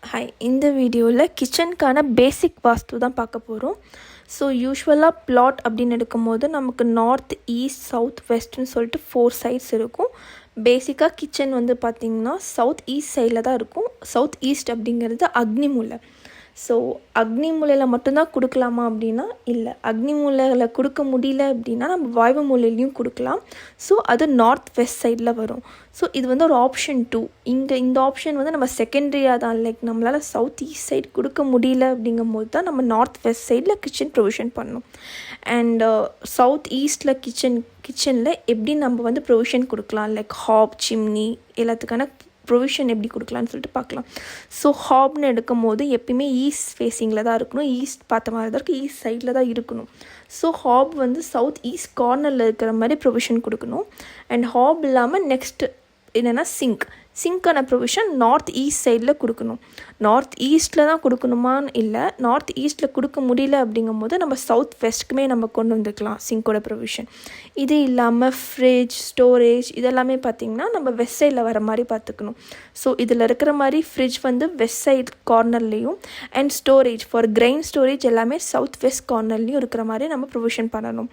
Hi, இந்த வீடியோவில் கிச்சனுக்கான பேசிக் வாஸ்து தான் பார்க்க போகிறோம். ஸோ யூஸ்வலாக பிளாட் அப்படின்னு எடுக்கும்போது நமக்கு நார்த், ஈஸ்ட், சவுத், வெஸ்ட்னு சொல்லிட்டு 4 சைட்ஸ் இருக்கும். பேசிக்காக கிச்சன் வந்து பார்த்திங்கன்னா சவுத் ஈஸ்ட் சைடில் தான் இருக்கும். சவுத் ஈஸ்ட் அப்படிங்கிறது அக்னி மூலை. ஸோ அக்னி மூலையில் மட்டும்தான் கொடுக்கலாமா அப்படின்னா இல்லை, அக்னி மூலையில் கொடுக்க முடியல அப்படின்னா நம்ம வாய்வு மூலையிலையும் கொடுக்கலாம். ஸோ அது நார்த் வெஸ்ட் சைடில் வரும். ஸோ இது வந்து ஒரு ஆப்ஷன் 2. இந்த ஆப்ஷன் வந்து நம்ம செகண்டரியாக தான், லைக் நம்மளால் சவுத் ஈஸ்ட் சைடு கொடுக்க முடியல அப்படிங்கும்போது தான் நம்ம நார்த் வெஸ்ட் சைடில் கிச்சன் ப்ரொவிஷன் பண்ணணும். அண்ட் சவுத் ஈஸ்டில் கிச்சனில் எப்படி நம்ம வந்து ப்ரொவிஷன் கொடுக்கலாம், லைக் ஹாப், சிம்னி எல்லாத்துக்கான ப்ரொவிஷன் எப்படி கொடுக்கலான்னு சொல்லிட்டு பார்க்கலாம். ஸோ ஹாப்னு எடுக்கும் போது எப்பயுமே ஈஸ்ட் ஃபேஸிங்கில் தான் இருக்கணும், ஈஸ்ட் பார்த்த மாதிரி தான் இருக்குது, ஈஸ்ட் சைடில் தான் இருக்கணும். ஸோ ஹாப் வந்து சவுத் ஈஸ்ட் கார்னரில் இருக்கிற மாதிரி ப்ரொவிஷன் கொடுக்கணும். அண்ட் ஹாப் இல்லாமல் நெக்ஸ்ட்டு என்னென்னா சிங்க்கான ப்ரொவிஷன் நார்த் ஈஸ்ட் சைடில் கொடுக்கணும். நார்த் ஈஸ்ட்டில் தான் கொடுக்கணுமான்னு இல்லை, நார்த் ஈஸ்ட்டில் கொடுக்க முடியல அப்படிங்கும்போது நம்ம சவுத் வெஸ்ட்டுக்குமே நம்ம கொண்டு வந்துக்கலாம் சிங்கோட ப்ரொவிஷன். இது இல்லாமல் ஃப்ரிட்ஜ், ஸ்டோரேஜ் இதெல்லாமே பார்த்திங்கன்னா நம்ம வெஸ்ட் சைடில் வர மாதிரி பார்த்துக்கணும். ஸோ இதில் இருக்கிற மாதிரி ஃப்ரிட்ஜ் வந்து வெஸ்ட் சைட் கார்னர்லேயும் and storage for grain storage எல்லாமே சவுத் வெஸ்ட் கார்னர்லேயும் இருக்கிற மாதிரி நம்ம ப்ரொவிஷன் பண்ணணும்.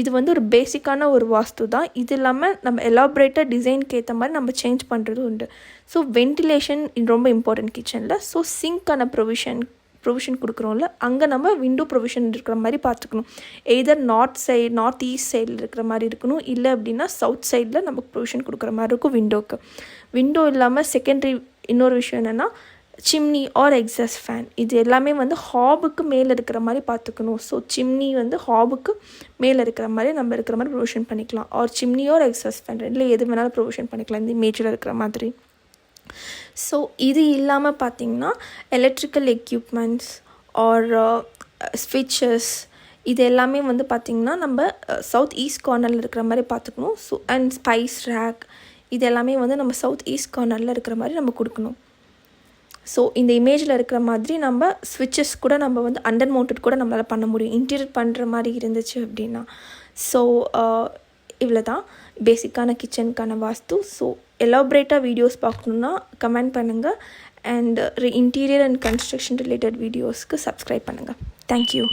இது வந்து ஒரு பேசிக்கான ஒரு வாஸ்து தான். இது இல்லாமல் நம்ம எலாபரேட்டட் டிசைனுக்கு ஏற்ற மாதிரி நம்ம சேஞ்ச் பண்ணுறது உண்டு. ஸோ வென்டிலேஷன் ரொம்ப இம்பார்ட்டன்ட் கிச்சனில். ஸோ சிங்க்கான ப்ரொவிஷன் கொடுக்குறோம்ல, அங்கே நம்ம விண்டோ ப்ரொவிஷன் இருக்கிற மாதிரி பார்த்துக்கணும். எய்தர் நார்த் ஈஸ்ட் சைடில் இருக்கிற மாதிரி இருக்கணும், இல்லை அப்படின்னா சவுத் சைடில் நமக்கு ப்ரொவிஷன் கொடுக்குற மாதிரி இருக்கும் விண்டோக்கு. விண்டோ இல்லாமல் செகண்டரி இன்னொரு விஷயம் என்னென்னா சிம்னி ஆர் எக்ஸாஸ்ட் ஃபேன். இது எல்லாமே வந்து ஹாபுக்கு மேலே இருக்கிற மாதிரி பார்த்துக்கணும். ஸோ சிம்னி வந்து ஹாபுக்கு மேலே இருக்கிற மாதிரி நம்ம இருக்கிற மாதிரி ப்ரொவிஷன் பண்ணிக்கலாம். Or chimney or exhaust fan ரெண்டில் எது வேணாலும் ப்ரொவிஷன் பண்ணிக்கலாம் இந்த இமேஜில் இருக்கிற மாதிரி. ஸோ இது இல்லாமல் பார்த்திங்கன்னா எலக்ட்ரிக்கல் எக்யூப்மெண்ட்ஸ் ஆர் ஸ்விட்சஸ் இது எல்லாமே வந்து பார்த்திங்கன்னா நம்ம சவுத் ஈஸ்ட் கார்னரில் இருக்கிற மாதிரி பார்த்துக்கணும். ஸோ அண்ட் ஸ்பைஸ் ரேக் இது எல்லாமே வந்து நம்ம சவுத் ஈஸ்ட் கார்னரில் இருக்கிற மாதிரி நம்ம கொடுக்கணும். ஸோ இந்த இமேஜில் இருக்கிற மாதிரி நம்ம ஸ்விட்சஸ் கூட நம்ம வந்து அண்டர் மவுண்டட் கூட நம்மளால் பண்ண முடியும், இன்டீரியர் பண்ணுற மாதிரி இருந்துச்சு அப்படின்னா. ஸோ இவ்வளோ தான் பேசிக்கான கிச்சனுக்கான வாஸ்து. ஸோ எலாபரேட்டாக வீடியோஸ் பார்க்கணுன்னா கமெண்ட் பண்ணுங்கள். And interior and construction related வீடியோஸ்க்கு சப்ஸ்கிரைப் பண்ணுங்கள். தேங்க்யூ.